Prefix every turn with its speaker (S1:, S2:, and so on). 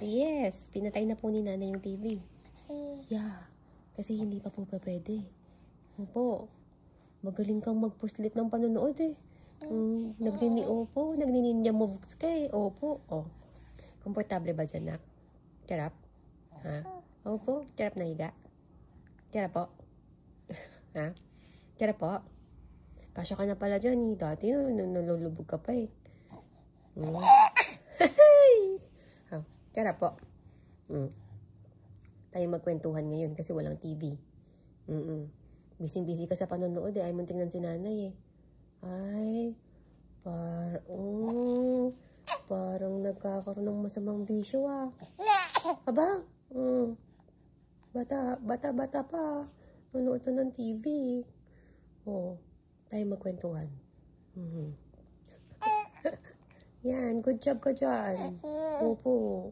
S1: Yes, pinatay na po ni nanay yung TV. Yeah, kasi hindi pa po pwede. Opo, magaling kang magpuslit ng panonood eh. Opo, nagnininja moves ka eh. Opo, oh. Komportable ba dyan, nak? Charap? Ha? Opo, charap na higa. Charap po. Ha? Charap po. Kasya ka na pala dyan eh. Dati nalulubog ka pa eh. Charap po. Tayo magkwentuhan ngayon kasi walang TV. Busy-busy ka sa panonood eh. Ay mong tingnan si nanay eh. Ay, parang nagkakaroon ng masamang bisyo ah. Aba, bata pa. Manood na ng TV. Oh, tayo magkwentuhan. Yan, good job ka dyan. Opo.